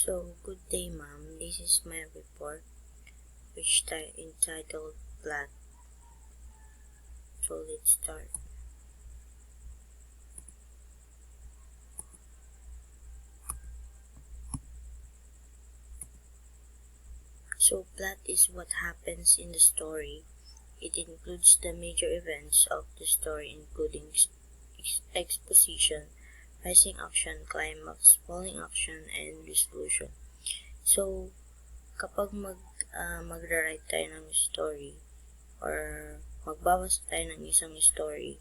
Good day, ma'am. This is my report, which entitled Plot. Let's start. Plot is what happens in the story. It includes the major events of the story, including exposition, rising action, climax, falling action, and resolution. Kapag magra-write tayo ng story or magbabasa tayo ng isang story,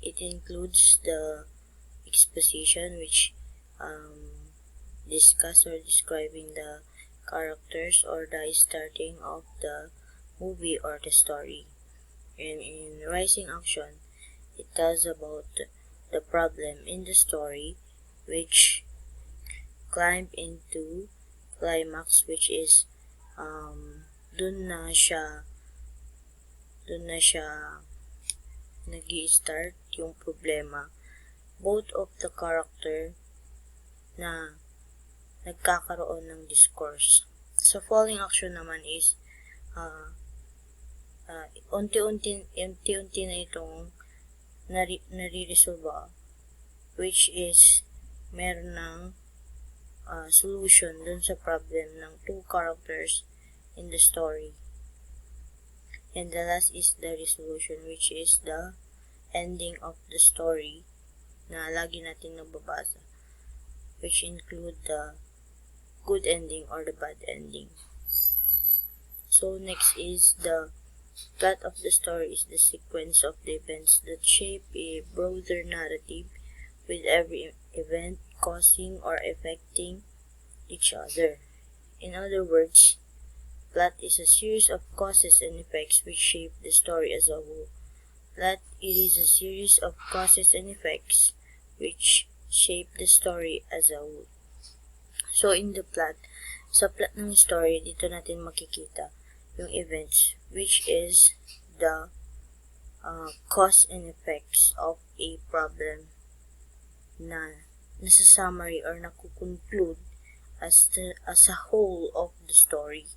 it includes the exposition, which discuss or describing the characters or the starting of the movie or the story. And in rising action, it tells about the problem in the story, which climb into climax, which is dun na siya nag-i-start yung problema, both of the character na nagkakaroon ng discourse. Falling action naman is unti-unti na itong nare-resolve, which is meron ng solution dun sa problem ng two characters in the story. And the last is the resolution, which is the ending of the story na lagi natin nababasa, which include the good ending or the bad ending. Next is the plot of the story is the sequence of the events that shape a broader narrative, with every event causing or affecting each other. In other words, plot is a series of causes and effects which shape the story as a whole. It is a series of causes and effects which shape the story as a whole. In the plot, sa plot ng story, dito natin makikita yung events, which is the cause and effects of a problem na nasa summary or nakukonclude as a whole of the story.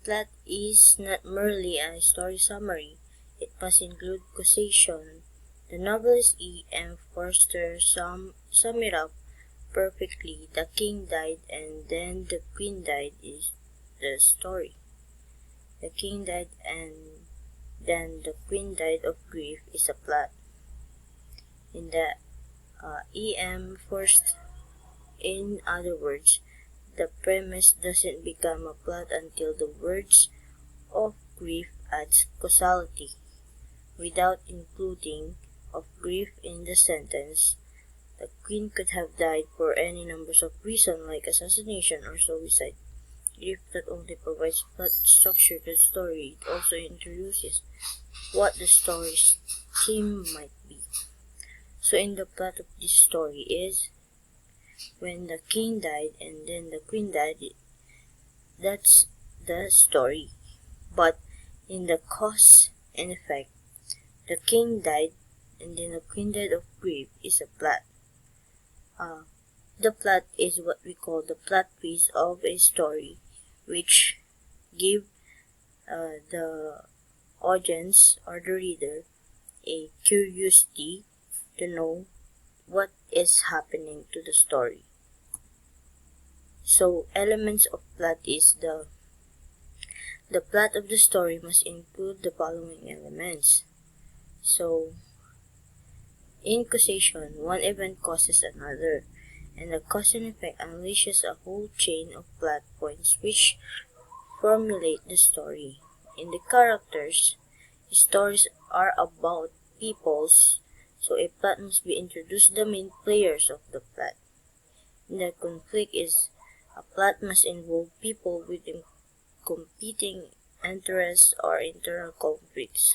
Plot is not merely a story summary. It must include causation. The novelist E.M. Forster sum it up perfectly. The king died and then the queen died is the story. The king died and then the queen died of grief is a plot. In the E.M. Forster, in other words, the premise doesn't become a plot until the words of grief adds causality. Without including of grief in the sentence, the queen could have died for any numbers of reasons like assassination or suicide. Grief not only provides plot structure to the story, it also introduces what the story's theme might be. In the plot of this story is, when the king died and then the queen died, that's the story. But in the cause and effect, the king died and then the queen died of grief is a plot. The plot is what we call the plot twist of a story, which give the audience or the reader a curiosity to know what is happening to the story. Elements of plot is the plot of the story must include the following elements. In causation, one event causes another, and the cause and effect unleashes a whole chain of plot points which formulate the story. In the characters, stories are about peoples, so a plot must be introduced the main players of the plot. In the conflict is, a plot must involve people with competing interests or internal conflicts,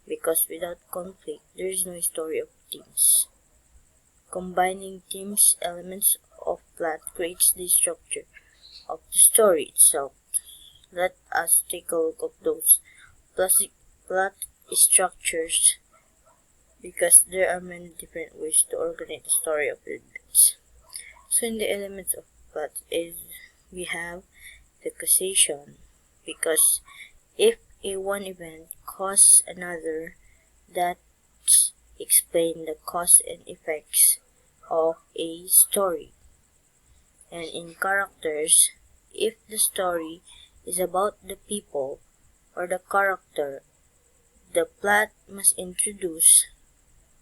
because without conflict, there is no story of themes. Combining themes, elements of plot creates the structure of the story itself. Let us take a look at those plot structures because there are many different ways to organize the story of events. So in the elements of plot is we have the causation, because if a one event causes another, that explain the cause and effects of a story. And in characters, if the story is about the people or the character, the plot must introduce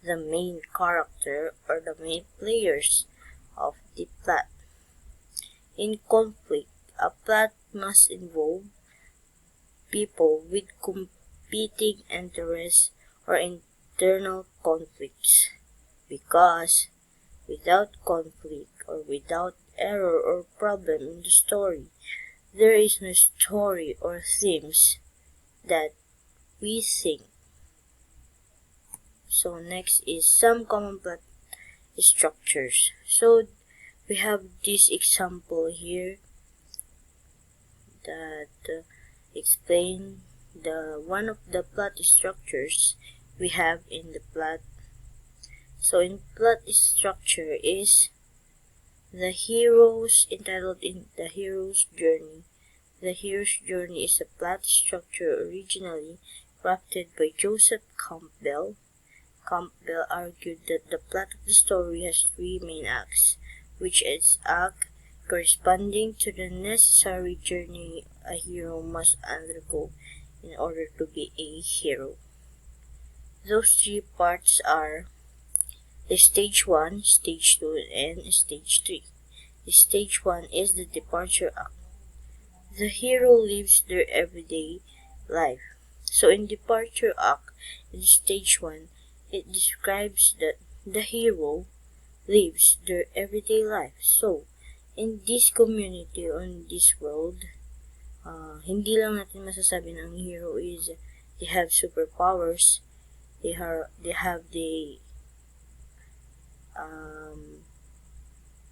the main character or the main players of the plot. In conflict, a plot must involve people with competing interests or internal conflicts, because without conflict or without error or problem in the story, there is no story or themes that we think. So next is some common plot structures. So we have this example here that explain the one of the plot structures we have in the plot. So in plot structure is the hero's entitled in the hero's journey. The hero's journey is a plot structure originally crafted by Joseph Campbell. Campbell argued that the plot of the story has three main acts, which is act corresponding to the necessary journey a hero must undergo in order to be a hero. Those three parts are the stage 1, stage 2, and stage 3. The stage 1 is the departure act. The hero lives their everyday life. So in departure act, in stage 1, it describes that the hero lives their everyday life. So, in this community or in this world, hindi lang natin masasabi ng hero is they have superpowers, they have the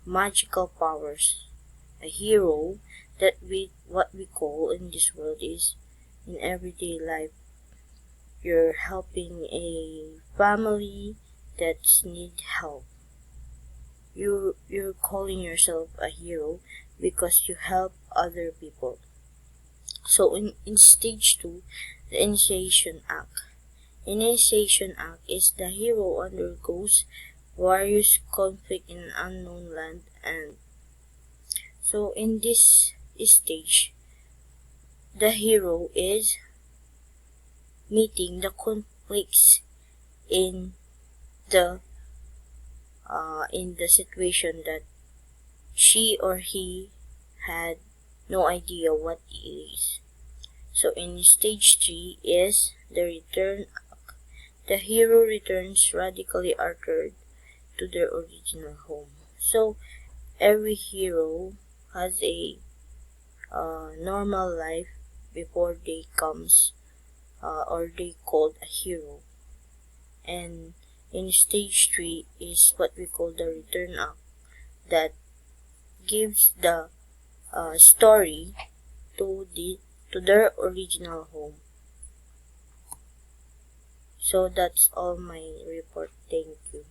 magical powers. A hero that what we call in this world is in everyday life, you're helping a family that's need help. You're calling yourself a hero because you help other people. So in stage 2, the initiation act. Initiation act is the hero undergoes various conflict in an unknown land, and so in this stage, the hero is meeting the conflicts in the situation that she or he had no idea what it is. So in stage 3 is the return act. The hero returns radically altered to their original home. So every hero has a normal life before they comes or they called a hero. And in stage 3 is what we call the return act, that gives the story to their original home. So that's all my report. Thank you.